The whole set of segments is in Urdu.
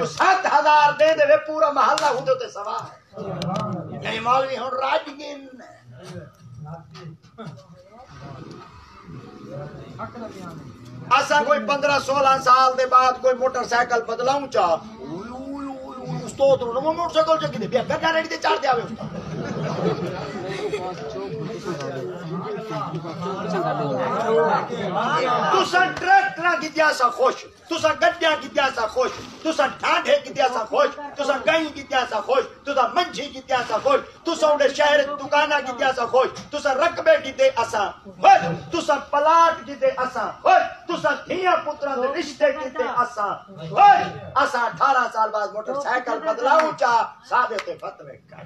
کو 7,000 دے دے پورا محلہ ہوں تے سوا ہے نہیں مولوی ہوں راج گن اسا کوئی 15-16 سال دے بعد کوئی موٹر سائیکل بدلاؤں چاہ استاد رو نو موٹر سائیکل چکی دے بیا گڈا ریڈی تے چڑھ دے آوے تساں ٹریکٹراں کی جیسا خوش تساں گڈیاں کی جیسا خوش تساں ڈھانڈے کی جیسا خوش تساں گائیں کی جیسا خوش تساں منجھی کی جیسا خوش تساں اڑے شہر دکاناں کی جیسا خوش تساں رقبے کی دے اساں خوش تساں پلاٹ کی دے اساں خوش تساں دھیاں پتراں دے رشتے کی دے اساں خوش اساں 18 سال بعد موٹر سائیکل بدلاؤں چا سادے تے فتوی کر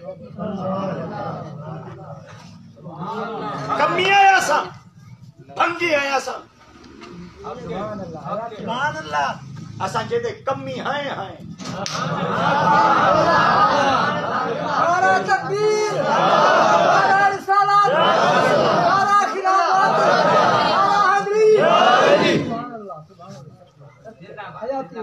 کمی آیا سا بھنگی آیا سا سبحان اللہ اساں جے دے کمی ہیں نعرہ تکبیر نعرہ رسالت نعرہ خلافت نعرہ حیدری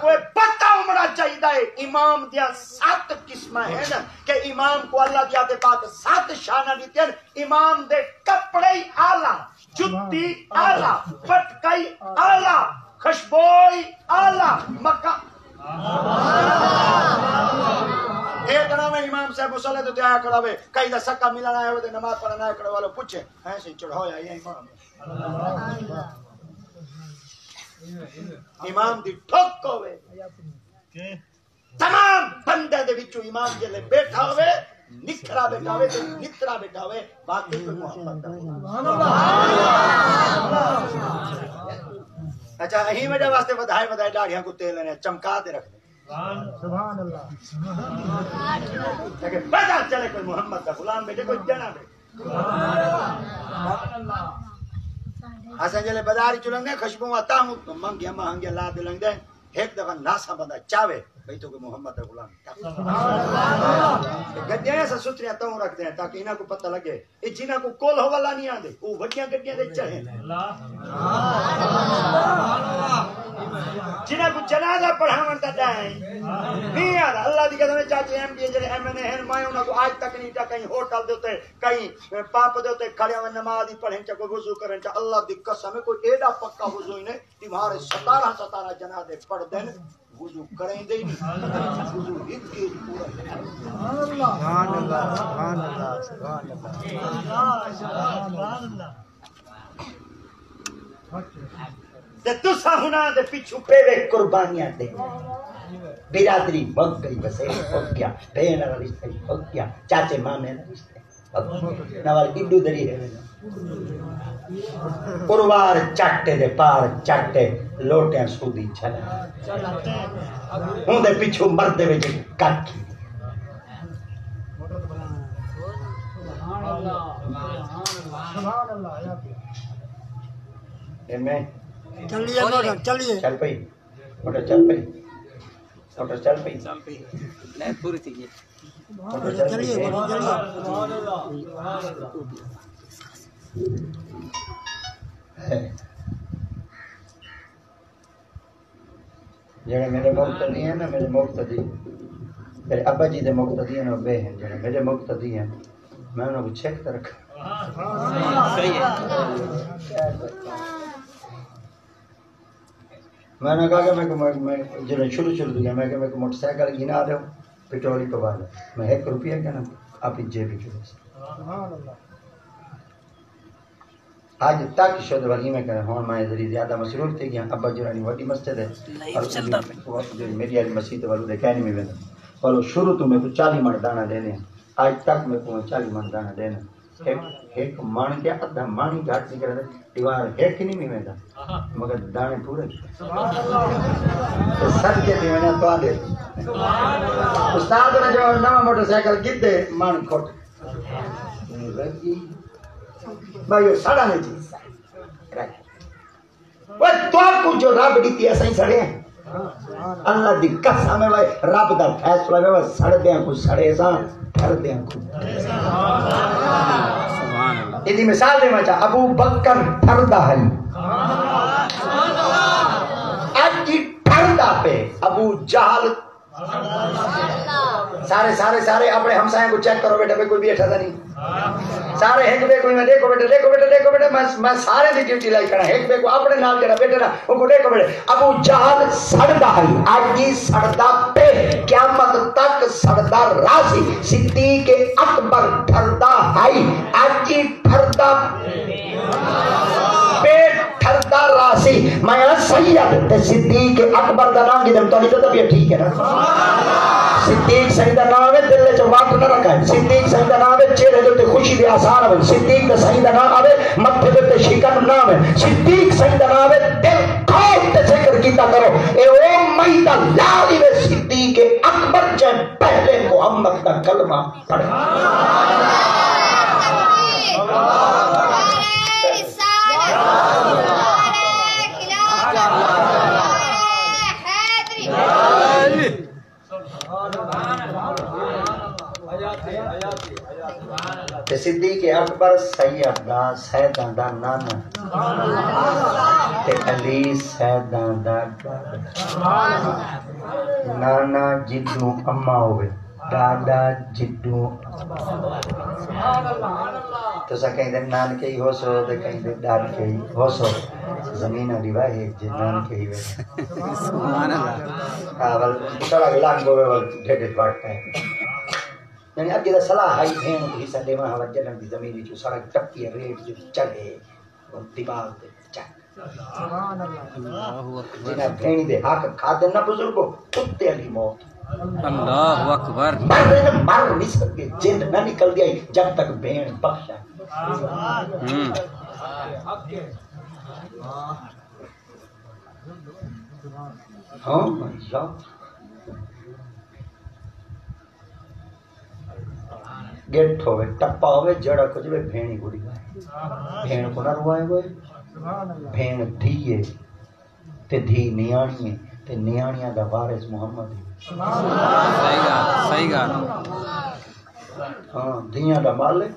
کوئی پتہ ہونا چاہیے امام دیا 7 قسم ہے نا کہ امام کو اللہ دیا دے پاک 7 شانہ دیتے ہیں امام دے کپڑے آلہ جتی آلہ پٹکائی آلہ خوشبوئی آلہ مکہ ایک نام امام صاحب مسئلے تو دیا کھڑا ہوئے کئی دا سکا ملانا ہے وہ نماز پڑھنا ہے کھڑا والوں پوچھے ایسے چڑھایا یہ امام امام دی ٹھوک ہوئے تمام بندے دے وچوں امام جلے بیٹھا ہوئے نکھرا بیٹھا ہوئے تے نترا بیٹھا ہوئے باقی کوئی محمد سبحان اللہ اچھا اہی وجہ واسطے بدھائے داڑھیاں کو تیل نے چمکا دے رکھ دے سبحان اللہ لیکن پتہ چلے کوئی محمد کا غلام بیٹھے کوئی جنا بیٹھے سبحان اللہ اساں جلے بازار چلنگے خوشبو آتا ہوں مہنگیا مہنگیا لا دے لنگے ایک دفعہ ناسا بندہ چاہے بھئی تو کہ محمد غلام گڈیاں ایسا ستریاں تاؤں رکھتے ہیں تاکہ انہاں کو پتہ لگے یہ جنہاں کو کول ہو والا نہیں آندے وہ وڈیاں گڈیاں دے چڑھے جنہاں کو جنازہ پڑھاون دا ڈائیں نہیں آ اللہ دی قسم چاچے ایم پی جڑے ایم این اے ہیں میں انہاں کو آج تک نہیں تا کہیں ہوٹل دے اوتے کہیں پاپ دے اوتے کھڑے ہوئے نماز ہی پڑھن چا کوئی وضو کرن چا اللہ دی قسم کوئی ایڈا پکا وضو ہی نہیں تمہارے 17 جنازے پڑھ دین وضو کریں دے نہیں وضو ایک کے پورا سبحان اللہ سبحان اللہ سبحان اللہ سبحان اللہ تے تساں ہونا دے پیچھے پیوے قربانیاں دے برادری مک گئی بسے ہو گیا بہن والا رشتہ ہو گیا چاچے مامے والا رشتہ نوال گڈو دری ہے قربار چاٹے دے پار چاٹے لوٹیاں سودی چلا ہوں دے پیچھے مرد دے وچ کٹ سبحان اللہ میں چلیے موٹر چلیے چل پئی موٹر چل پئی موٹر چل پئی نہیں پوری تھی یہ چلیے چلیے جڑے میرے مقتدی ہیں نا میرے مقتدی میرے ابا جی دے مقتدی ہیں وہ ہیں جڑے میرے مقتدی ہیں میں انہوں کو چیک کر رکھا صحیح ہے میں نے کہا کہ میں جب شروع دیا میں کہ میں کو موٹر سائیکل گنا دوں پٹرول کے بعد میں 1 روپیہ کہنا آپ جیب چلے آج تک شد والی میں کہنا ہوں میں ذریعے زیادہ مصروف تھے گیا ابا جرانی وڈی مسجد ہے اور میری آج مسجد والوں دے کہنے میں وینا اور شروع تو میں کو 40 من دانا دینے آج تک میں کو 40 من دانا دینا ایک مان کے ادھا مانی گھاٹ نہیں کرتا دیوار ایک نہیں میں ویندا مگر دانے پورے سر کے بھی میں تو آدھے استاد نے جو نوا موٹر سائیکل گدے مان کھوٹ بھائی سڑا نہیں چیز وہ تو کو جو رب دیتی ایسا ہی سڑے ہیں اللہ دی قسم ہے بھائی رب دا فیصلہ ہے وہ سڑ دیاں کو سڑے ساں پھر دیاں کو یہ مثال دے مچا ابو بکر پھردا ہے اج ٹھنڈا سڑدا پہ ابو جہل سارے اپنے ہمسائیں کو چیک کرو بیٹا کوئی بیٹھا تھا نہیں سارے ایک بے کو میں دیکھو بیٹے میں سارے دی ڈیوٹی لائی کرنا ایک بے کو اپنے نال جڑا بیٹے نا ان کو دیکھو بیٹے ابو جہل سڑدا ہے اج ہی سڑدا پہ قیامت تک سڑدا راسی صدیق اکبر ٹھردا ہے اج ہی ٹھردا پیٹ ٹھردا راسی میں سید تے صدیق اکبر دا نام دم تو نہیں تو ٹھیک ہے نا صدیق صحیح دا نام ہے دل وچ وقت نہ رکھا صدیق صحیح دا نام ہے چہرے تے خوشی دے آثار ہے صدیق دا صحیح دا نام ہے متھے تے شکن نام ہے صدیق صحیح دا نام ہے دل کھول تے ذکر کیتا کرو اے او میدا لالی وے صدیق اکبر جے پہلے محمد کا کلمہ پڑھا صدیق اکبر سیدہ سیدہ دا نانا تے علی سیدہ دا نانا جدو اما ہوئے دادا جدو تو سا کہیں دے نان کے ہی ہو سو دے کہیں دے داد کے ہی ہو سو زمین ریوا ہے جنان کے ہی وے سبحان اللہ اول سڑک لانگو وے ول ڈھڈ پڑتا ہے یعنی اب جدا صلاح آئی بھین کو حصہ دے وہاں وجلن دی زمینی جو سڑک ٹپی ریٹ جو چڑھے وہ دماغ دے چک جنہ بھینی دے حق کھادن نہ بزرگو کتے علی موت اللہ اکبر مر نہیں سکتے جند نہ نکل گئی جب تک بھین بخشا ہاں یا گیٹ ہوئے ٹپا ہوئے جڑا کچھ بھی بھینی گوڑی ہوئے بھین کو نہ روائے ہوئے بھین دھیئے تے دھی نیانیے تے نیانیاں دا وارث محمد ہے صحیح گا ہاں دھیاں دا مالک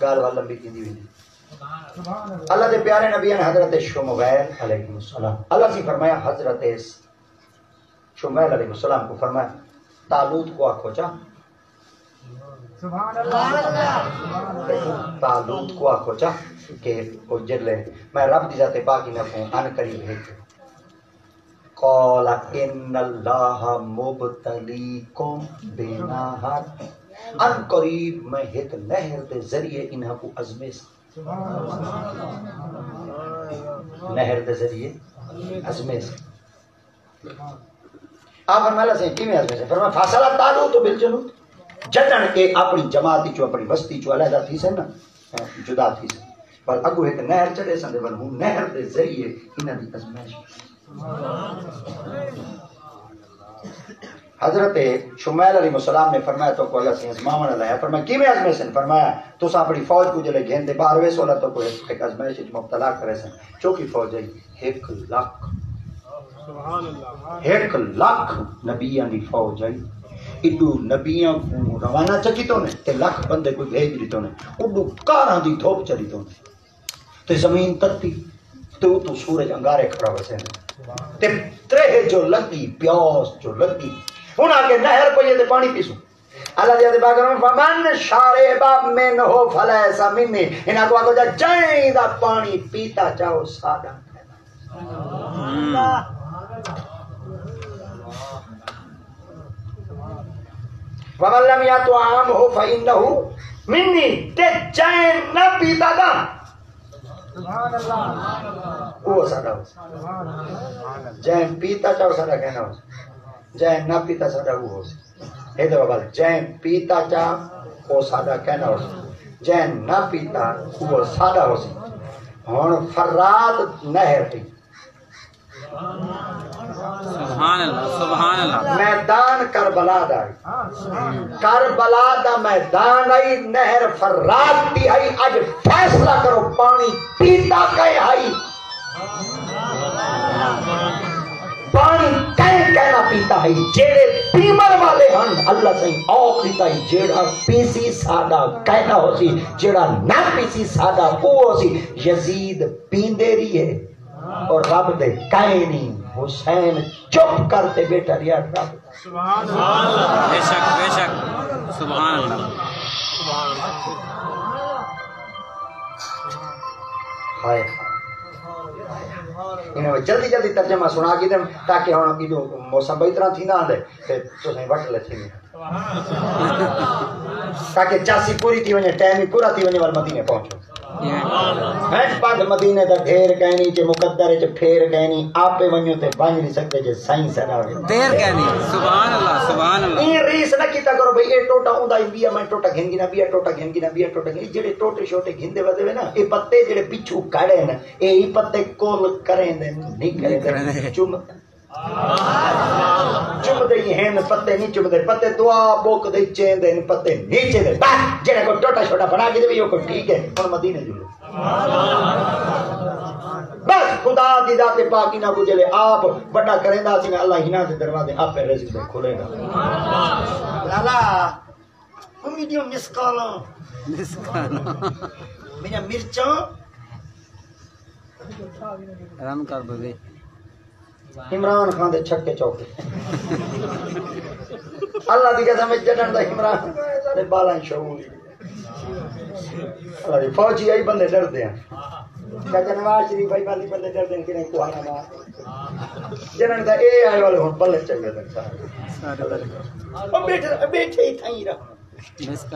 گال والا بھی کی دی اللہ دے پیارے نبی حضرت شمویل علیہ السلام اللہ سے فرمایا حضرت شمویل علیہ السلام کو فرمایا تالوت کو آکھو چاہ تالوت کو آکھو چاہ کہ وہ جلے میں رب دی ذات پاکی نفوں ان قریب ہے قال ان اللہ مبتلیکم بنہر ان قریب میں ایک نہر دے ذریعے انہاں کو ازمیس نہر دے ذریعے ازمیس آپ فرمایا سے کی میں ازمیس فرمایا فاصلہ تالوت بالجنوب جدن کے اپنی جماعتی چو اپنی بستی چو علیحدہ تھی سے نا جدا تھی سے پر اگو ایک نہر چڑے سندے بنہوں نہر دے ذریعے انہاں دی ازمیش حضرت شمیل علیہ السلام نے فرمایا تو کو اللہ سے ازماون علیہ فرمایا کی میں ازمیشن فرمایا تو سا اپنی فوج کو جلے گھین دے باہر ویسو اللہ تو کو ایک ازمیش مبتلا کرے سن چوکی فوج ہے 1,00,000 نبیان دی فوج ہے اڈو نبیان کو روانہ چکی تو نے تے لاکھ بندے کو بھیج دی تو نے اڈو کاراں دی دھوپ چلی تو نے تے زمین تتی تو سورج انگارے کھڑا وسے تے ترہ جو لگی پیاس جو لگی ہن آگے نہر کو یہ تے پانی پیسوں اللہ دے باغروں فمن شاربا منه فلیس منی انہاں کو آگے جائیں دا پانی پیتا چاہو سادہ ومن لم يطعمه فإنه مني تے جائیں نہ پیتا دا سبحان اللہ وہ ساڈا جائیں پیتا چاہو ساڈا کہنا ہو جائیں نہ پیتا ساڈا وہ ہو اے دے بابا جائیں پیتا چاہ وہ ساڈا کہنا ہو جائیں نہ پیتا وہ ساڈا ہو ہن فرات نہر تھی سبحان اللہ میدان کربلا دا کربلا دا میدان آئی نہر فرات دی آئی اج فیصلہ کرو پانی پیتا کہیں آئی پانی کہیں کہنا پیتا ہے جیڑے پیمر والے ہن اللہ سے اوکھ دیتا ہے جیڑا پیسی سادہ کہنا ہو سی جیڑا نہ پیسی سادہ وہ ہو سی یزید پیندے رہی ہے اور رب دے کائے نہیں حسین چپ کرتے بیٹا ریا رب سبحان اللہ بے شک سبحان اللہ ہائے انہیں جلدی جلدی ترجمہ سنا کی دیں تاکہ ہم موسم بہت طرح تھی نہ آدھے تو سہیں وقت لیتے ہیں تاکہ چاسی پوری تھی ونجے ٹائم ہی پورا تھی ونجے وال مدینے پہنچو ہٹ پاک مدینے دا ڈھیر کہنی چے مقدر چے پھیر کہنی آپ پہ ونجو تے بانج نہیں سکتے چے سائیں سنا ہوئے دیر کہنی سبحان اللہ این ریس نہ کیتا کرو بھئی اے ٹوٹا ہوندا بیا میں ٹوٹا گھن گنا بیا ٹوٹا گھن گنا بیا ٹوٹا گھن جڑے ٹوٹے چھوٹے گھندے ودے نا اے پتے جڑے پچھو کھڑے نا اے پتے کول کریں دے نہیں کریں دے چم دے ہیں پتے نہیں چم دے پتے دعا بوک دے چین دے پتے نیچے دے بس جڑے کو ٹوٹا چھوٹا بنا کے دے وہ کو ٹھیک ہے ہن مدینے جڑو بس خدا دی ذات پاکی نہ کو جلے آپ بڑا کریندا سی اللہ ہی نہ دے دروازے آپ پہ رزق دے کھولے گا لالا میڈیم مسکالا میرا مرچاں رن کر بے عمران خان دے چھکے چوکے اللہ دی قسم جڑن دا عمران دے بالاں شعور اللہ دی فوجی آئی بندے ڈردے ہیں چاچا نواز شریف بھائی والی بندے ڈردے ہیں کہ نہیں کوہانا مار جنن دا اے آئے والے ہن بلے چنگے دن سارے او بیٹھے ہی تھائیں رہا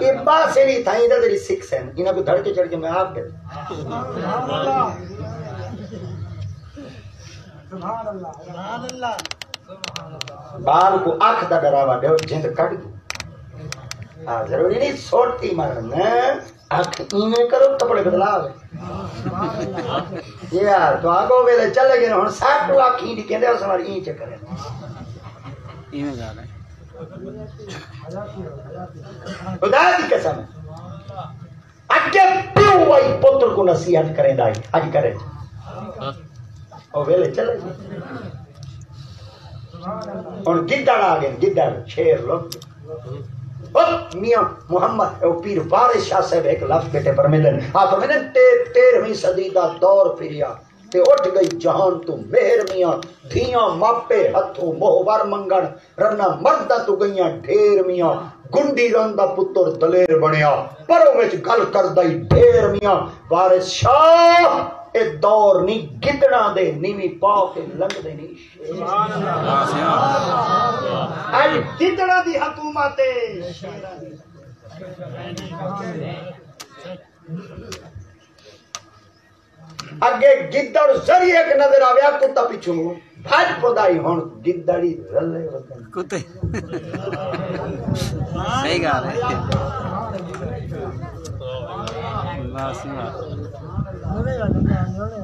یہ بات سے نہیں تھائیں دا تیری سکس ہیں انہاں کو دھڑ کے چڑھ کے میں آپ دے سبحان اللہ بال کو آنکھ دا ڈراوا دے جند کٹ دو ضروری نہیں سوٹی مارنا آنکھ اینے کرو کپڑے بدلاو یار تو آگو ویلے چلے گئے ہن ساٹو آنکھ ہی کہندے اس ہماری این چکر ہے ایویں جا رہا ہے خدا دی قسم اگے پیو وائی پتر کو نصیحت کریں دائی اج کرے او ویلے چلے گئے اور گدڑ آ گئے گدڑ شیر لوگ میاں محمد او پیر وارث شاہ صاحب ایک لفظ بیٹے پر ملن آپ فرمائیں 13ویں صدی دا دور پھریا تے اٹھ گئی جہان تو مہر میاں دھیاں ماپے ہتھوں موہور منگن رنا مردہ تو گئیاں ڈھیر میاں گنڈی رندا پتر دلیر بنیا پروں وچ گل کردائی ڈھیر میاں وارث شاہ اے دور نہیں گدڑا دے نیوی پا کے لنگ دے نہیں آج گدڑا دی حکومت اگے گدڑ ذریعے ایک نظر آویا کتا پیچھوں بھاج پودائی ہون گدڑی رلے وطن کتے صحیح گا رہے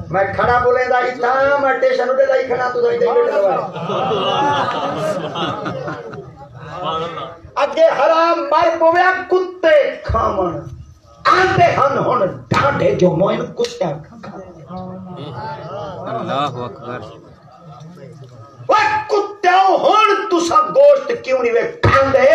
میں کھڑا بولے دا ہی تھا میں ٹیشن اٹھے دا ہی کھڑا تو دا ہی بیٹھ رہا اگے حرام مر پویا کتے کھامن آندے ہن ہن ڈھانڈے جو موئن کسیا اللہ اکبر وہ کتیاں ہن تسا گوشت کیوں نہیں وے کھاندے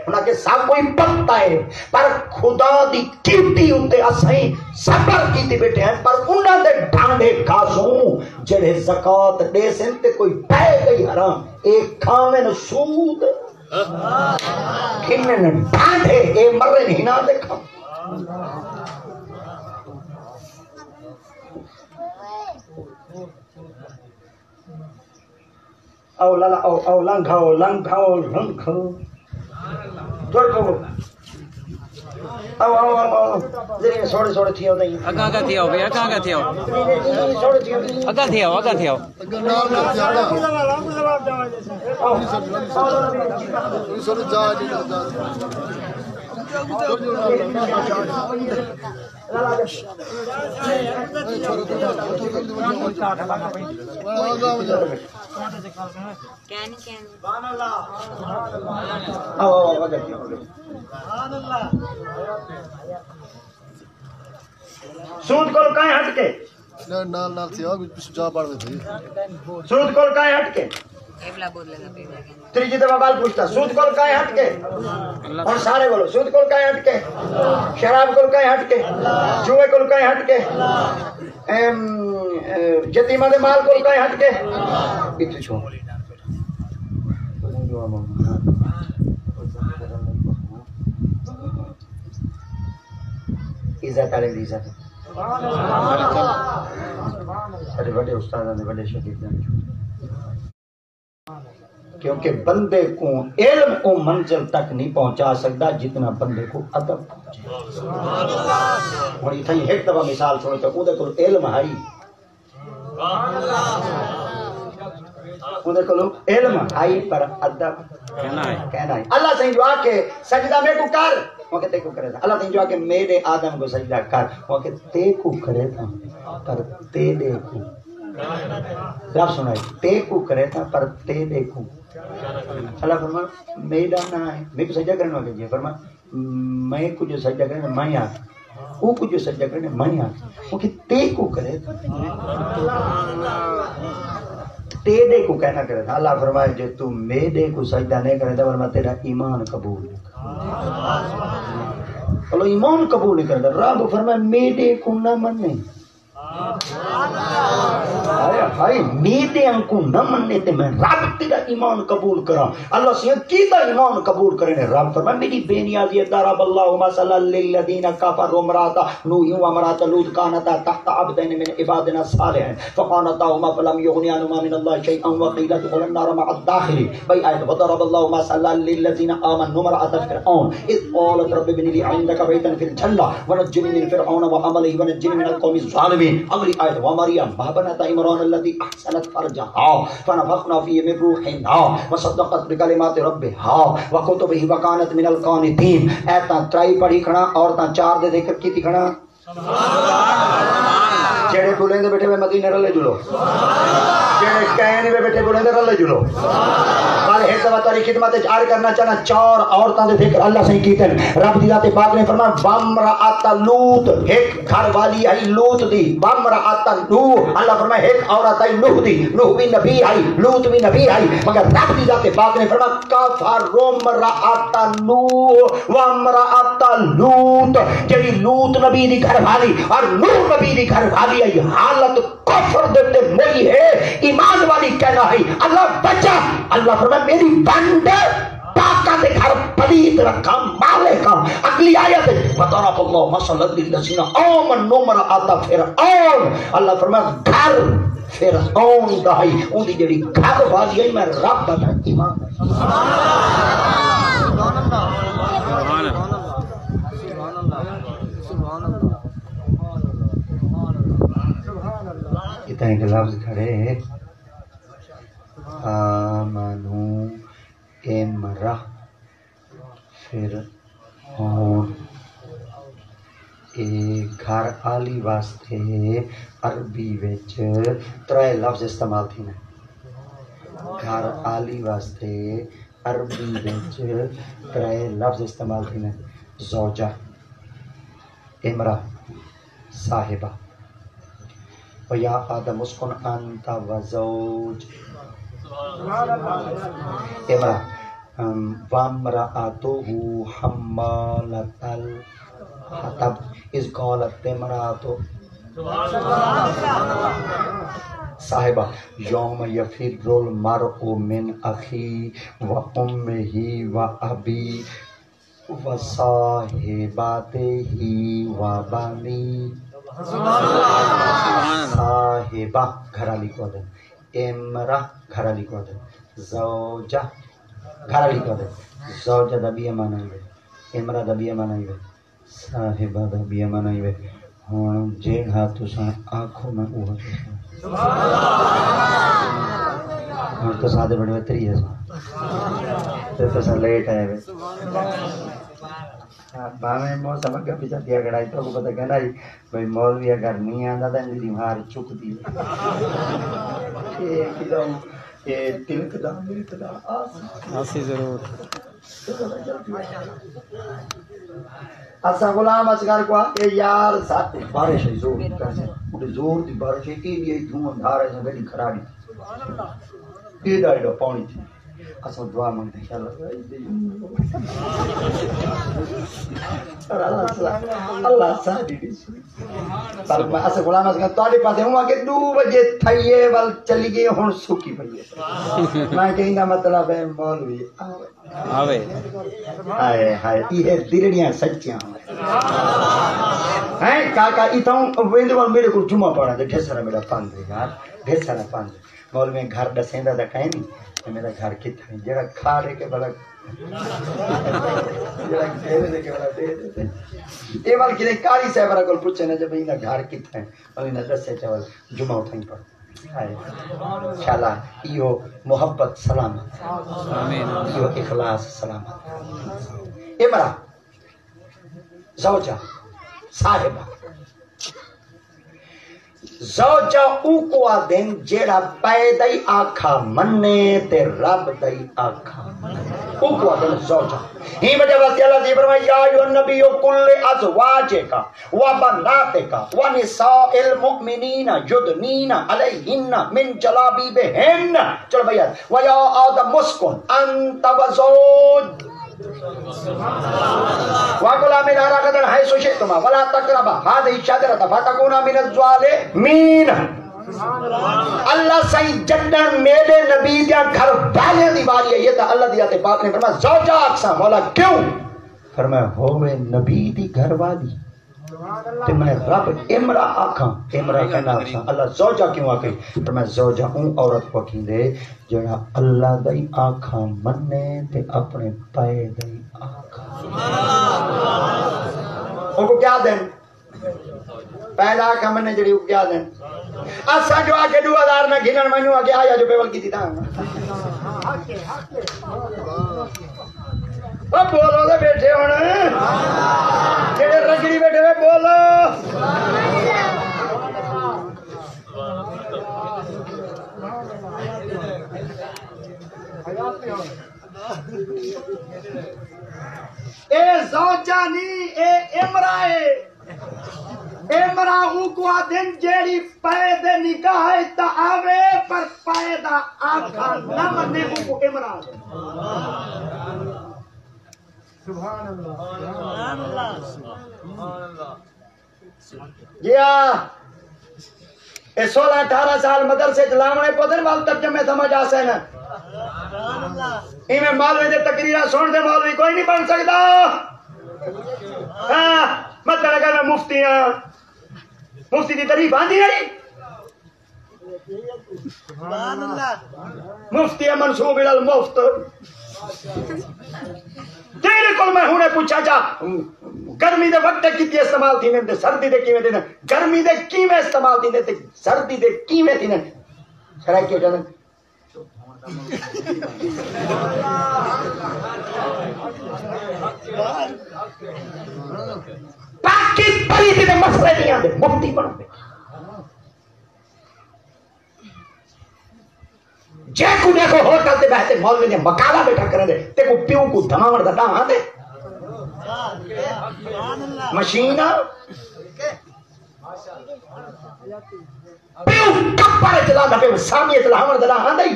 انہاں کے سب کوئی پتہ ہے پر خدا دی کیتی ہوتے اسیں صبر کیتے بیٹھے ہیں پر انہاں دے ڈھانڈے کھاسوں جڑے زکات دے سن تے کوئی پے گئی حرام ایک کھاویں سود کھنن ڈھانڈے اے مرے نہیں نہ دیکھا او لالا او لنگھاؤ لنگھاؤ لنگھاؤ دور کو او او او ذریعے سوڑے سوڑے تھی ہو دیں اگا تھی آؤ بھئی اگا تھی آؤ سوڑے تھی ہو دیں اگا تھی آؤ سود کو کہیں ہٹ کے نال تھی جا پڑ تھی سود کو کہیں ہٹ کے تیجی دفعہ بال پوچھتا سود کو کہیں ہٹ کے اور سارے بولو سود کو کہیں ہٹ کے شراب کو کہیں ہٹ کے جوئے کو کہیں ہٹ کے یتیمہ دے مال کو کہیں ہٹ کے اتنے چھو عزت آلے دی عزت سارے بڑے استاد نے بڑے شدید نے کیونکہ بندے کو علم کو منزل تک نہیں پہنچا سکتا جتنا بندے کو ادب پہنچے اور یہ تھی ایک دفعہ مثال چھوڑے تو اودے کو علم ہائی اودے کو علم ہائی پر ادب کہنا ہے اللہ سے دعا کہ سجدہ میں کو کر وہ کہتے کو کرے تھا اللہ سے دعا کہ میرے آدم کو سجدہ کر وہ کہتے کو کرے تھا پر تیرے کو رب سنائے تے کو کرے تھا پر تے دیکھو اللہ فرما میرا نہ ہے میں کو سجدہ کرنے والا فرما میں کو جو سجدہ کرنے میں آ وہ کو جو سجدہ کرنے میں آ وہ کہ تے کو کرے تھا تے دے کو کہنا کرے تھا اللہ فرمائے جو تو میرے کو سجدہ نہیں کرے تھا فرما تیرا ایمان قبول اللہ ایمان قبول نہیں کرتا رب فرمائے میرے کو نہ مننے میرے انکو نہ مننے تے میں رب تیرا ایمان قبول کرا اللہ سے کیتا ایمان قبول کرنے رب فرمائے میری بے نیازی ضرب اللہ مثلا للذین کفروا امرأۃ نوح و امرأۃ لوط کانتا تحت عبدین من عبادنا صالحین فخانتاہما فلم یغنیا عنہما من اللہ شیئا وقیل ادخلا النار مع الداخلین بھائی آیت وضرب اللہ مثلا للذین آمنوا امرأۃ فرعون اذ قالت رب ابن لی عندک بیتا فی الجنہ ونجنی من فرعون وعملہ ونجنی من القوم الظالمین اگلی آیت ومریم بابنت عمران الذی احسنت فرجها فنفخنا فيه من روحنا وصدقت بکلمات ربها وکتبہ وکانت من القانتین ایتاں ترائی پڑھی کھڑا عورتاں چار دے ذکر کی تھی کھڑا جڑے بولیں دے بیٹھے ہوئے مدینے رلے جلو جڑے کہنے میں بیٹھے بولیں دے رلے جلو کل ایک دفعہ تاری خدمت جار کرنا چاہنا چار عورتاں دے ذکر اللہ سے کیتے ہیں رب دی ذات پاک نے فرمایا وامرأۃ لوط ایک گھر والی ہے لوط دی وامرأۃ نوح اللہ فرمایا ایک عورت ہے نوح دی نوح بھی نبی ہے لوط بھی نبی ہے مگر رب دی ذات پاک نے فرمایا کفر امرأۃ نوح وامرأۃ لوط جڑی لوط نبی دی گھر والی اور نوح نبی دی گھر والی ہے حالت کفر دیتے موئی ہے ایمان والی کہنا ہے اللہ بچا اللہ فرمایا میری بند پاکہ دے گھر پلید رکھا مالے کا اگلی آیت ہے وَضَرَبَ اللَّهُ مَثَلًا لِلَّذِينَ آمَنُوا امرأۃ فرعون اللہ فرمایا گھر فرعون دا ہے ان دی جڑی گھر والی ہے میں رب دا ایمان کتنا ایک لفظ کھڑے آمنو امرہ فرعون ایک گھر آلی واسطے عربی وچ ترے لفظ استعمال تھی نے گھر آلی واسطے عربی وچ ترے لفظ استعمال تھی نے زوجہ امرہ صاحبہ وَيَا آدَمُ اسْكُنْ أَنْتَ وَزَوْجُكَ امرأ وَامْرَأَتُهُ حَمَّالَةَ الْحَطَبِ إِذْ قَالَتِ امْرَأَتُ صاحبہ یوم یفر المرء من اخیہ وامہ وابیہ وصاحبتہ وبنیہ صاحبہ گھرالی کو دے امرہ گھرالی کو دے زوجہ گھرالی کو دے زوجہ دبیہ معنی ہے امرہ دبیہ معنی ہے صاحبہ دبیہ معنی ہے ہوں جیڑا تساں آنکھوں میں اوہ تساں ہوں تو سادے بڑے بہتری ہے تو تساں لیٹ آئے ہوئے باہمیں موسم اگا پیچھا دیا گڑائی تو کو پتہ کہنا ہی بھئی مولوی اگر نہیں آندہ تھا میری مار چک دی ایک دم یہ تلک دا میری تدا آسی ضرور اصلا غلام اصغر کو آکے یار ساتھ بارش ہے زور کیسے زور دی بارش ہے کہ یہ دھوم دھار ہے گڑی کھڑا دی یہ دائیڈو پانی تھی اسو دعا مانگتے ہیں اللہ ساڈی پر میں اس غلام اس تواڈے پاسے ہوں کہ 2 بجے تھئیے ول چلی گئی ہن سکی پئی ہے میں کہندا مطلب ہے مولوی آوے ہائے ہائے یہ دلڑیاں سچیاں ہیں کاکا اتوں ویندے میرے کو جمعہ پڑھا تے ڈھیر سارا میرا پند ہے یار ڈھیر سارا پند مولوی گھر دسیندا دا کہیں نہیں میرا گھر کتنا جڑا کھا لے کے بڑا یہ بال کہ کاری صاحب کو پوچھے نا جب انہاں گھر کتنا ہے اور انہاں دسے چاول جمعہ اٹھیں پڑھ انشاءاللہ یہ محبت سلامت آمین یہ اخلاص سلامت امرا زوجہ صاحبہ زوجہ او کو آدن جیڑا پیدائی آکھا مننے تے رب دائی آکھا او کو آدن زوجہ ہی وجہ واسطے اللہ سے فرمایا یا ایھا النبی کل ازواجک و بناتک و نساء المؤمنین یدنین علیہن من جلابیبہن چلو بھیا و یا آدم مسکن انت و زوج وَقُلَا مِنْ أَرَغَدًا حَيْثُ شِئْتُمَا وَلَا تَقْرَبَا هَذِهِ الشَّجَرَةَ فَتَكُونَا مِنَ الظَّالِمِينَ اللہ سائیں جنن میرے نبی دیا گھر والے دی باری ہے یہ تھا اللہ دیا تے پاک نے فرمایا زوجہ اقسام مولا کیوں فرمایا ہوئے نبی دی گھر والی تے میں رب امرا آکھاں امرا کہنا آکھاں اللہ زوجہ کیوں آکھیں فرمایا زوجہ اون عورت کو کہیں دے جڑا اللہ دائی آکھاں مننے تے اپنے پائے دائی آکھاں ان کو کیا دیں پہلا آکھاں مننے جڑی کو کیا دیں اسا جو آکے 2000 میں گھنن منو آکے آیا جو پیول کی تھی تھا وہ بولو دے بیٹھے ہونے جڑے رنگڑی بیٹھے ہوئے بولو اے زوجہ نہیں اے امرہ امراہو کو آدن جیڑی پیدے نکاح تا آوے پر پیدا آکھا نہ مننے کو امراہ سبحان اللہ سبحان اللہ جی ہاں 16-18 سال مدرسے چلاونے پودن وال ترجمے سمجھ آسے نا میں مولوی دے تقریرہ سن دے مولوی کوئی نہیں بن سکتا ہاں مطلب اگر میں مفتی ہاں مفتی کی تعریف آندھی نہیں مفتی منصوب المفت تیرے کل میں ہونے پوچھا جا گرمی دے وقت کتنی استعمال تھی نے سردی دے کیویں تھی نے گرمی دے کیویں استعمال تھی نے سردی دے کیویں تھی نے شرائع کیوں جانے باقی پری دے مسئلے نہیں آتے مفتی بنو دے جے کو دیکھو ہوٹل تے بیٹھے مولوی نے مکالا بیٹھا کرے دے تے کو پیو کو دھماوڑ دا داں آتے مشینہ پیو کپر چلا دا پیو سامی چلاوڑ دا داں آتے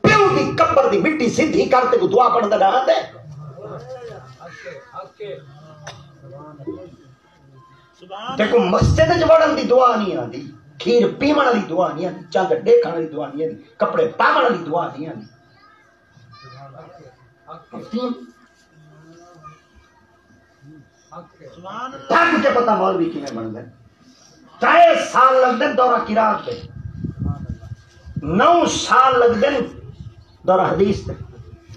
پیو دی کپر دی مٹی سدھی کرتے کو دعا پڑھ دا داں آتے دیکھو مسجد جو وڑن دی دعا نہیں آتی کھیر پیمن والی دعا نہیں آتی چاند ڈیکھن والی دعا نہیں آتی کپڑے پاون والی دعا نہیں آتی تھک کے پتہ مولوی کی میں بن گئے 3 سال لگ دن دورہ قرات پہ 9 سال لگ دن دورہ حدیث پہ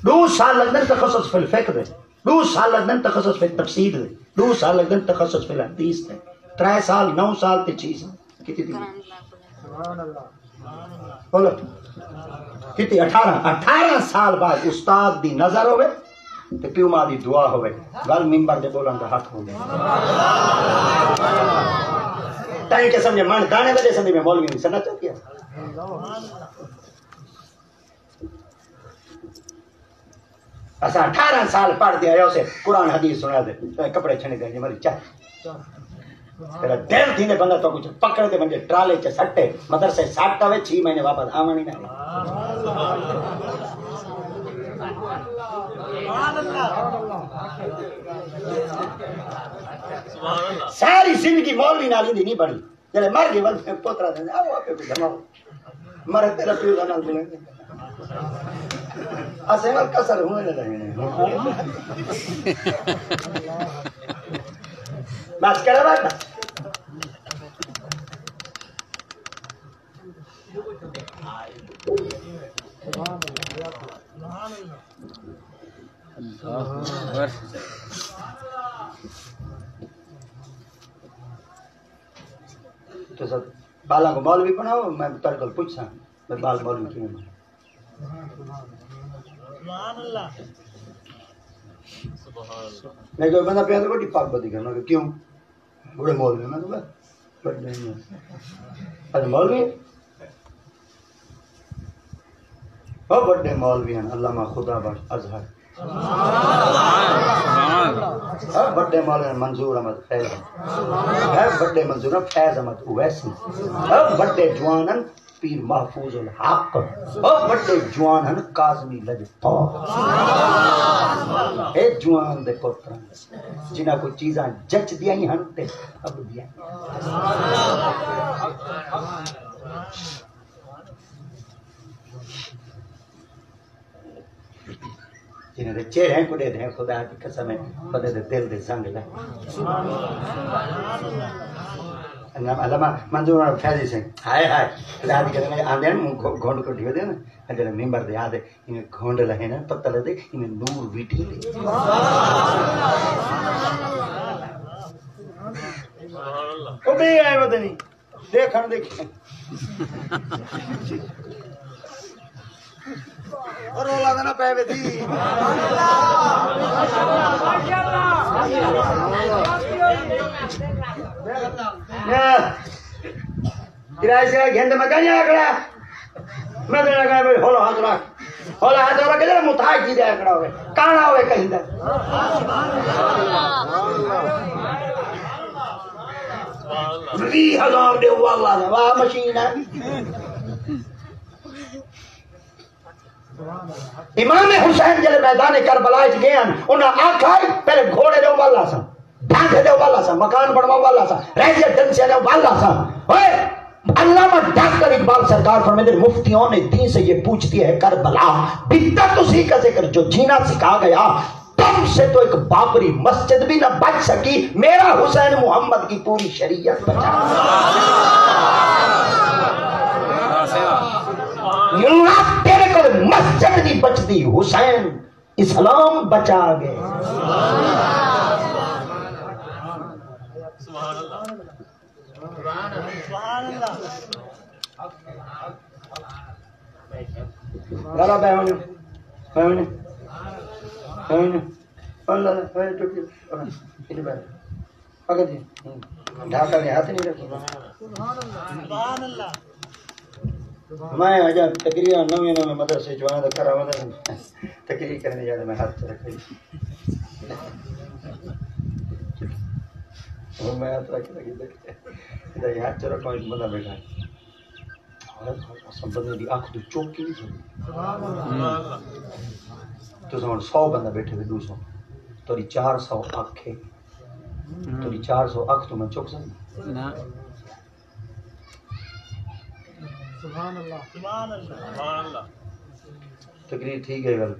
2 سال لگ دن تخصص فی الفقہ دے 2 سال لگ دن تخصص فی التفسیر دے 2 سال لگ دن تخصص فی الحدیث دے 3 سال 9 سال تے 6 سال کتنی تھی بولو کتنی 18 سال بعد استاد دی نظر ہوئے تے پیو ماں دی دعا ہوئے گل ممبر دے بولن دا حق ہو گیا تائیں کہ سمجھے من دانے وجہ سندھی میں مولوی نہیں سننا چاہتی ہے اسا 18 سال پڑھ دیا ہے اسے قرآن حدیث سنا دے کپڑے چھنے دے جی مری چاہ تیرا دل تھی نے بندہ تو کچھ پکڑ دے بندے ٹرالے چے سٹے مدرسے ساٹا وے 6 مہینے واپس آوانی نہ ساری زندگی مولوی نال ہی نہیں بڑی جلے مر گئے ول پوترا دے آو اپے کو جماؤ مرے تیرا پیو دا نال بولے اسے ول کسر ہونے لگے بس کرا بات تو سب بالا کو مولوی بناؤ میں تر کو پوچھاں میں بال مولوی کیوں بناؤں میں کوئی بندہ پیا تو بڑی پاک بدی کرنا کہ کیوں بڑے مولوی میں تو بڑے نہیں ہے مولوی وہ بڑے مولوی ہیں علامہ خدا بخش اظہر بڑے مولانا منظور احمد فیض بڑے منظور فیض احمد اویسی بڑے جوانن پیر محفوظ الحق بڑے جوانن کاظمی لجپال اے جوان دے پتر جنہاں کو چیزاں جچ دیاں ہی ہن تے اب دیاں جنہیں دے چہرے کو دے دیں خدا کی قسم ہے بندے دے دل دے زنگ لے علامہ منظور فیضی سے ہائے ہائے خدا کی قسم ہے آندے ہیں گھونڈ کو ڈھیو دے نا جنہیں ممبر دے آدھے انہیں گھونڈ لہے نا پتہ لے دے انہیں نور ویٹھی لے وہ بھی آئے بدنی دیکھن دیکھیں اور رولا دینا پہ بے تھی کرائے سے گھنٹے میں کہیں آکڑا میں دینا کہا بھئی ہولا ہاتھ رکھ ہولا ہاتھ رکھ جلے متحق جی دے آکڑا ہوئے کانا ہوئے کہیں دے 20,000 دے واللہ دے واہ مشین ہے امام حسین جلے میدان کربلا وچ گئے ہیں انہاں آکھا پہلے گھوڑے دے والا سا ڈھانڈے دے والا سا مکان بنوا والا سا ریزیڈنس دے والا سا اوئے علامہ ڈاکٹر اقبال سرکار فرماتے ہیں مفتیوں نے دین سے یہ پوچھتی ہے کربلا بدعت اسی کا ذکر جو جینا سکھا گیا تم سے تو ایک بابری مسجد بھی نہ بچ سکی میرا حسین محمد کی پوری شریعت بچا تیرے کو مسجد نہیں بچتی حسین اسلام بچا گئے ذرا بیانی بیانی بیانی اللہ ہے ٹوکی ادھر بیٹھ اگر جی ڈھاکہ نے ہاتھ نہیں رکھی سبحان اللہ میں آجا تقریر نویں مدرسے جوانا دا کرا ہونا تقریر کرنے جاتا میں ہاتھ رکھ اور میں ہاتھ رکھ لگی دیکھتے یہ ہاتھ رکھا ایک بندہ بیٹھا ہے اصلا بندے دی آنکھ تو چوکی نہیں سکتی تو سمان 100 بندہ بیٹھے ہوئے 200 توری 400 آنکھیں توری 400 آنکھ تو میں چوک سکتا نا سبحان اللہ سبحان اللہ تقریر تھی گئی گل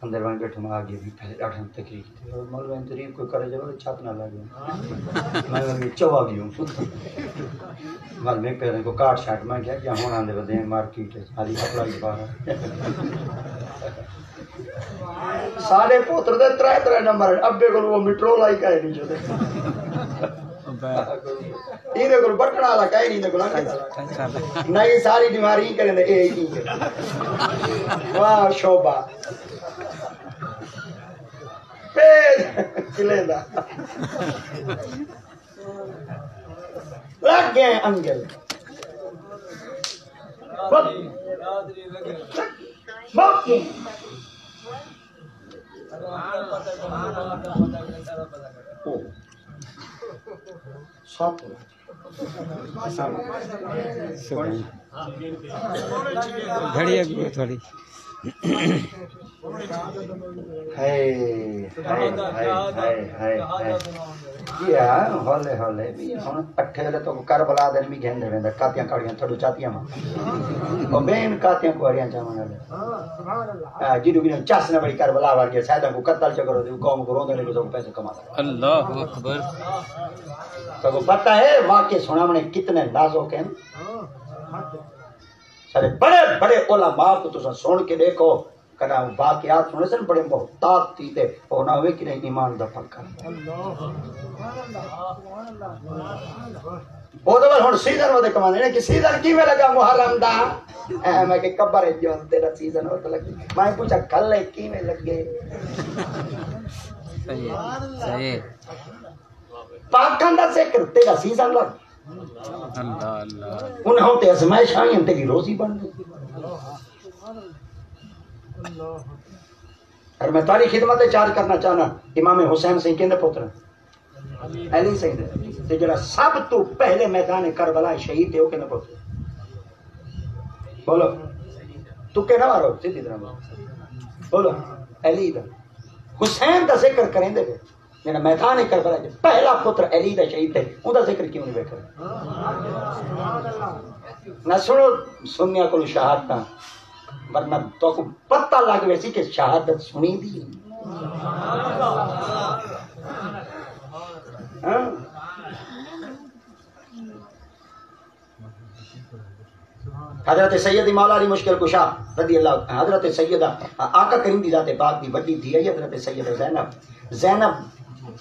اندر وہاں بیٹھے میں آگے بھی پہلے 8 تقریر تھی اور مولوی تقریر کوئی کرے جب چھت نہ لگے میں چوا گئی ہوں مال میں پہلے کو کاٹ شاٹ میں کیا کیا ہونا دے بدے مارکیٹ ہے خالی کپڑا ہی پا سارے پوتر دے 3 نمبر ابے کو وہ میٹرو لائی کہے نہیں جو یہ دیکھو بٹنا والا کہیں نہیں دیکھو نہیں ساری بیماری کریں دے ایک ہی واہ شوبہ پید کلے دا لگ گئے انگل باقی سات گھڑی ہے تھوڑی ہولے ہولے بھی ہن اٹھے لے تو کربلا دے بھی گھن دے ویندا کاتیاں کاڑیاں تھڈو چاتیاں ماں او بین کاتیاں کوڑیاں چاون والے سبحان اللہ جیڈو بھی چاس نہ بڑی کربلا وار کے سیدا کو قتل چ کرو قوم کو روندے لے تو پیسے کما اللہ اکبر تو کو پتہ ہے واقعے سناونے کتنے نازک ہیں سارے بڑے بڑے علماء کو تو سن کے دیکھو کنا واقعات سنے سن بڑے محتاط تھی تے او نہ ہوئے کہ نہیں ایمان دا پکا او تو ہن سیزن ودے کمانے نے کہ سیزن کیویں لگا محرم دا میں کہ قبر جو تیرا سیزن ہو تو لگی میں پوچھا کل کیویں لگے صحیح صحیح پاکاں دا ذکر تیرا سیزن لگ اللہ اللہ انہوں تے ازمائش آئی ہیں تیری روزی بن گئی اور میں تاری خدمت چارج کرنا چاہنا امام حسین سنگھ کہندے پتر علی سنگھ تے جڑا سب تو پہلے میدان کربلا شہید تے او کہندے پتر بولو تو کہنا مارو سیدھی طرح بولو علی دا حسین دا ذکر کریں دے جڑا میدان کربلا پہلا پتر علی دا شہید تے اون دا ذکر کیوں نہیں ویکھا نہ سنو سنیا کو شہادت ورنہ تو کو پتہ لگ ویسی کہ شہادت سنی دی حضرت سید مولا علی مشکل کشا رضی اللہ حضرت سیدہ آقا کریم دی ذات پاک دی بڑی تھی حضرت سیدہ زینب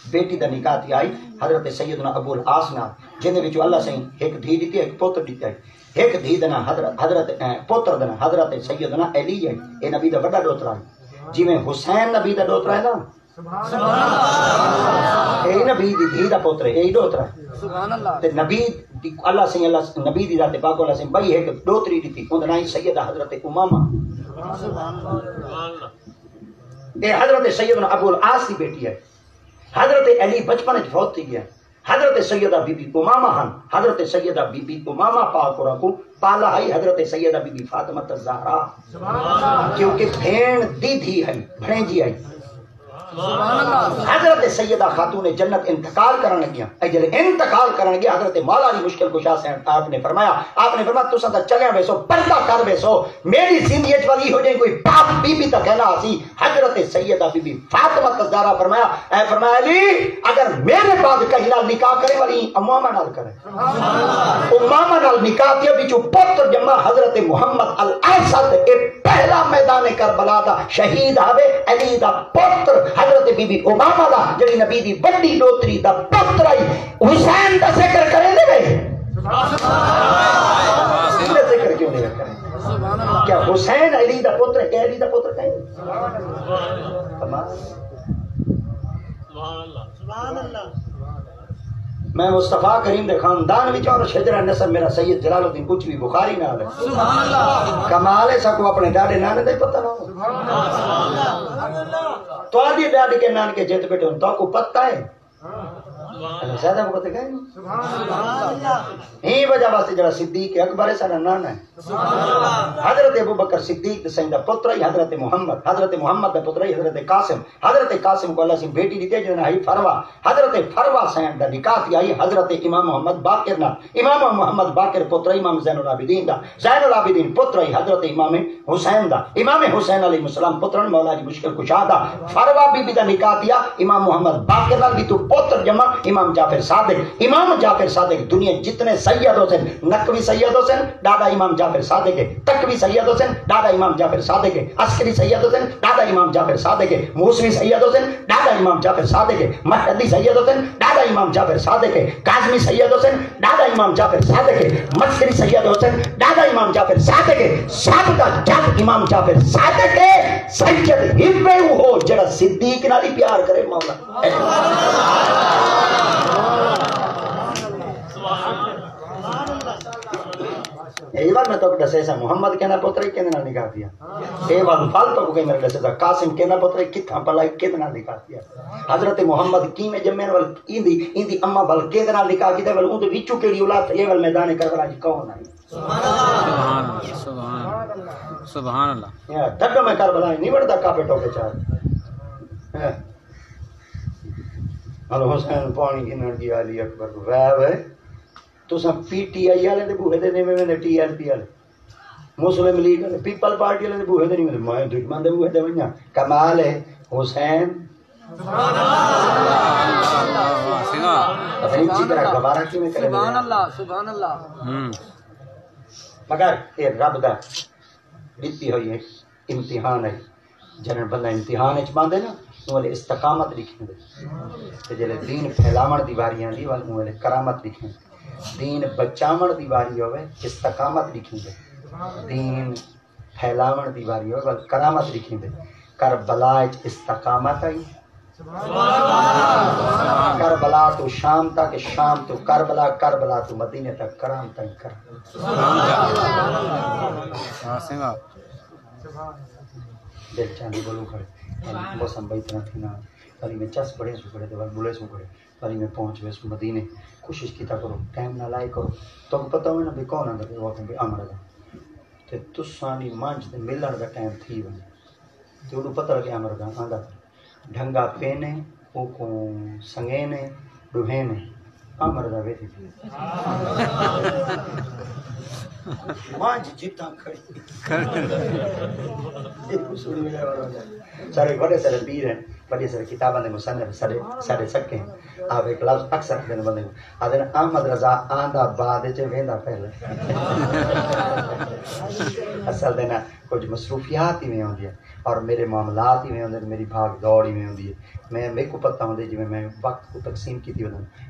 بیٹی دا نکاح تھی آئی حضرت سیدنا ابو العاص نال جن وچ اللہ سائیں ایک دھی دتی ایک پوتر دتا ایک دھی دنا حضرت پوتر دنا حضرت سیدنا علی ہے اے نبی دا بڑا ڈوترا ہے جویں حسین نبی دا ڈوترا ہے نا سبحان اللہ اے نبی دی دھی دا پوتر اے ڈوترا ہے سبحان اللہ تے نبی اللہ سائیں اللہ نبی دی ذات پاک اللہ سائیں بھائی ایک ڈوتری دتی اون دا نام سیدہ حضرت امامہ سبحان اللہ اے حضرت سیدنا ابو العاص دی بیٹی ہے حضرت علی بچپن فوت تھی گیا حضرت سیدہ بی بی امامہ ہن حضرت سیدہ بی بی امامہ پاک کو پالا ہے حضرت سیدہ بی بی فاطمہ الزہرا کیونکہ بہن دی تھی ہے بھنجی ہے حضرت سیدہ خاتون جنت انتقال کرنے لگیا اجل انتقال کرنے گیا حضرت مولا علی مشکل کشا سے آپ نے فرمایا تو سدا چلے بیسو پردہ کر بیسو میری زندگی والی ہو جائے کوئی باپ بی بی تک کہنا آسی حضرت سیدہ بی بی فاطمہ الزہرا فرمایا علی اگر میرے بعد کہیں نال نکاح کرے والی امامہ نال کرے امامہ نال نکاح دیا بچو پتر جمع حضرت محمد الاسد اے پہلا میدان کربلا دا شہید آوے علی دا پتر حضرت بی بی امامہ دا جڑی نبی دی بڑی ڈوتری دا پتر آئی حسین دا ذکر کریں دے گئے ذکر کیوں نہیں کریں کیا حسین علی دا پتر ہے علی دا پتر کہیں سبحان اللہ میں مصطفیٰ کریم دے خاندان وچ اور شجرہ نسب میرا سید جلال الدین کچھ بھی بخاری نہ ہے سبحان اللہ کمال ہے سکو اپنے ڈاڈے نانے دا ہی پتہ نہ ہو سبحان اللہ تو آدھی ڈاڈے کے نان کے جت بیٹے ان تو کو پتہ ہے زیادہ کو پتہ کہیں سبحان اللہ ہی وجہ واسطے جڑا صدیق اکبر ہے سارا نانا ہے سبحان اللہ حضرت ابوبکر صدیق دے سیندا پتر ہے حضرت محمد دا پتر ہے حضرت قاسم کو اللہ سے بیٹی دی تے جنا ہے فروا حضرت فروا سین دا نکاح تھی آئی حضرت امام محمد باقر نال امام محمد باقر پتر امام زین العابدین دا زین العابدین پتر ہے حضرت امام حسین علیہ السلام پتر مولا علی مشکل کشا دا فروا بی بی دا نکاح تھیا امام محمد باقر نال بھی تو پتر جمع امام جعفر صادق دنیا جتنے سید حسین نقوی سید حسین دادا امام جعفر صادق ہے تقوی سید حسین دادا امام جعفر صادق ہے عسکری سید حسین دادا امام جعفر صادق ہے موسوی سید حسین دادا امام جعفر صادق ہے مہدی سید حسین دادا امام جعفر صادق ہے کاظمی سید حسین دادا امام جعفر صادق ہے مسکری سید حسین دادا امام جعفر صادق ہے سب کا جب امام جعفر صادق ہے سید ہمیں ہو جڑا صدیق نال پیار کرے مولا یہ بات میں تو دسے سا محمد کہنا پتر کہنے نال نکاح دیا یہ بات فال تو کہ میرے دسے سا قاسم کہنا پتر کتھاں پلائی کہنے نال نکاح دیا حضرت محمد کی میں جمعن ول ایندی اما بل کہنے نال نکاح کیتا ول اون دے وچوں کیڑی اولاد یہ ول میدان کربلا وچ کون آئی سبحان اللہ سبحان اللہ سبحان اللہ یا ڈھگ میں کربلا نہیں بڑھتا کعبے ٹوکے چاہ ہلو حسین پانی گنن کی علی اکبر وے تو سب پی ٹی آئی والے دے بوہے دے نہیں میں ٹی ایل پی والے مسلم لیگ والے پیپل پارٹی والے دے بوہے دے نہیں میں دشمن دے بوہے دے ونجا کمال ہے حسین سبحان اللہ سبحان اللہ مگر یہ رب دا دتی ہوئی ہے امتحان ہے جن بندہ امتحان وچ باندے نا والے استقامت لکھیں دے تے جلے دین پھیلاون دی واری آندی والے کرامت لکھیں دین بچاون دی واری ہوے استقامت لکھیں دے دین پھیلاون دی واری ہوے کرامت لکھیں دے کربلا وچ استقامت آئی کربلا تو شام تک شام تو کربلا کربلا تو مدینے تک کرام تک کرام دل چاندی بولو کھڑے موسم بھائی اتنا تھی نا پلی میں چس بڑے سو کھڑے دیوال بولے سو کھڑے پلی میں پہنچ گئے سو مدینے کوشش کیتا کرو ٹائم نہ لائے کرو تو پتہ ہوئے نا بھی کون آندا تے وہ کہ امر دا تے تسانی منج تے ملن دا ٹائم تھی ونے تے اونوں پتہ لگے امر دا آندا ڈھنگا پینے او کو سنگینے ڈوہینے امر دا ویتی مانج جتا کھڑی سارے بڑے سارے پیر ہیں بڑے سارے کتاباں دے مصنف سارے سکے ہیں آپ ایک لفظ اکثر دن بندے آدھے احمد رضا آندا بعد وچ ویندا پہلے اصل دینا کچھ مصروفیات ہی میں ہوندی ہے اور میرے معاملات ہی میں ہوندے میری بھاگ دوڑ ہی میں ہوندی ہے میں میرے کو پتہ ہوندے جی میں وقت کو تقسیم کی تھی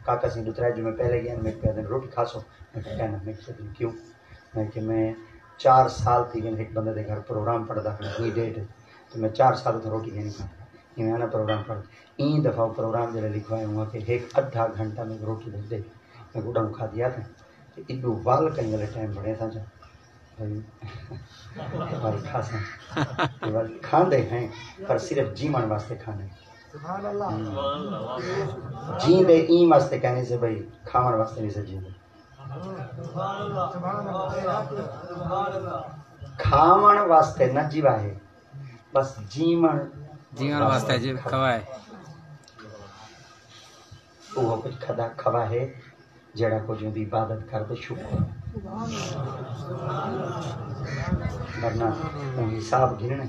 کاکا سنگھ دوترا جو میں پہلے گیا میں کہہ دیں روٹی کھاسو میں کہنا میں کیوں میں کہ میں 4 سال تھی ایک بندے دے گھر پروگرام پڑھتا کوئی ڈیٹ تو میں 4 سال تو روٹی نہیں کھاتا یہ میں نا پروگرام پڑھ این دفعہ پروگرام جلے لکھوائے ہوا کہ ایک آدھا گھنٹہ میں روٹی دے دے میں گوڑا کھا دیا تھا کہ ادو وال کہیں گلے ٹائم بڑھے تھا جا وال کھا سا وال کھاندے ہیں پر صرف جیمان واسطے کھانے جین دے این واسطے کہنے سے بھائی کھامان واسطے نہیں سے جین دے کھاون واسطے نہ جیوا ہے بس جیون واسطے جی کھوائے وہ کچھ کھدا کھوا ہے جڑا کچھ دی عبادت کر دے شکر ورنہ حساب گننے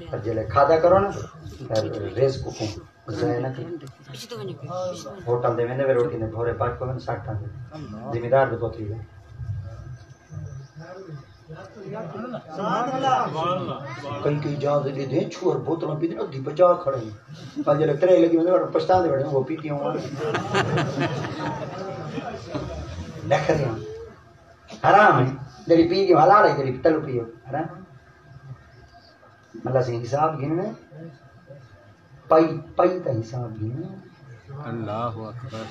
پر جلے کھادا کرو نا رزق کو ضائع نہ کرو ہوٹل دے ویندے وے روٹی نے بھورے پاٹ کو میں ساٹا دے ذمہ دے پوتری ہے کئی کئی جا دے دے چھوڑ بوتلاں پی دے ادھی بجا کھڑے ہیں پر جلے ترے لگی میں پچھتا دے بیٹھے وہ پیتی ہوں دیکھ رہے ہیں حرام ہے دری پی کے حلال ہے دری تلو پیو حرام اللہ سے حساب گننے پائی تا حساب گننے اللہ اکبر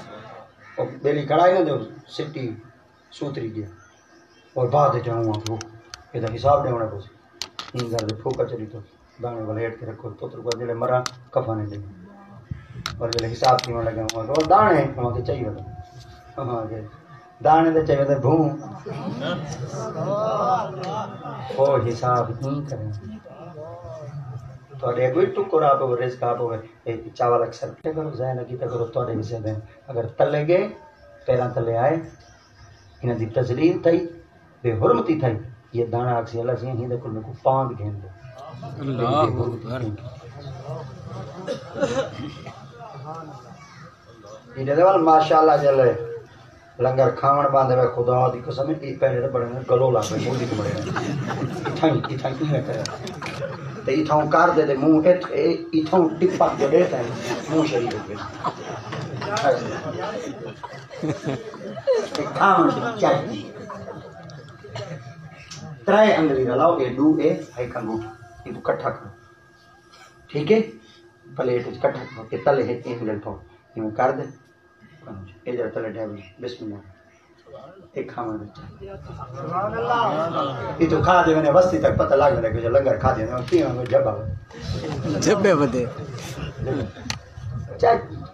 اور بیلی کڑائی نہ دے سٹی سوتری گیا اور بعد جاؤں آپ یہ تو حساب دے ہونا پوسی این گھر دے پھوکا چلی تو دانے والے ہیٹ کے رکھو پتر کو جلے مرا کفانے دے اور جلے حساب کی ہونا لگا ہوا اور دانے وہاں کے چاہیے ہوتا ہاں جلے دانے دے چاہیے ہوتا بھون وہ حساب نہیں کریں تو اگر کوئی ٹکر آپ ہو رزق آپ ہو چاول اکثر کیا کرو ضائع نہ کیتا کرو تو حصے دیں اگر تلے گئے پہلا تلے آئے انہیں دی تذلیل تھی بے حرمتی تھی یہ دانا اکسی اللہ سے ہی دے کل میں کو پاند گھین دے اللہ اکبر یہ دے وال ماشاءاللہ جلے لنگر کھاون باندھے میں خدا دی قسم ہے پہلے تے بڑے گلو لا کے مودی کو بڑے ٹھنگ کی کرے تے ایتھوں کر دے منہ ایتھوں ٹپا کے دیتا ہے منہ شریف کے کھاون چاہیے ترائے انگلی رلاؤ اے دو اے ہائی کنگوٹا یہ تو کٹھا کرو ٹھیک ہے پلیٹ کٹھا کرو کہ تلے ہے انگل پاؤ یہ کر دے یہ جب تلے ڈھائے بسم اللہ ایک کھانا دے یہ تو کھا دے میں نے وسطی تک پتہ لگ رہا ہے کہ جو لنگر کھا دے میں کیوں ہوں جب آؤ جب بے بدے چاہیے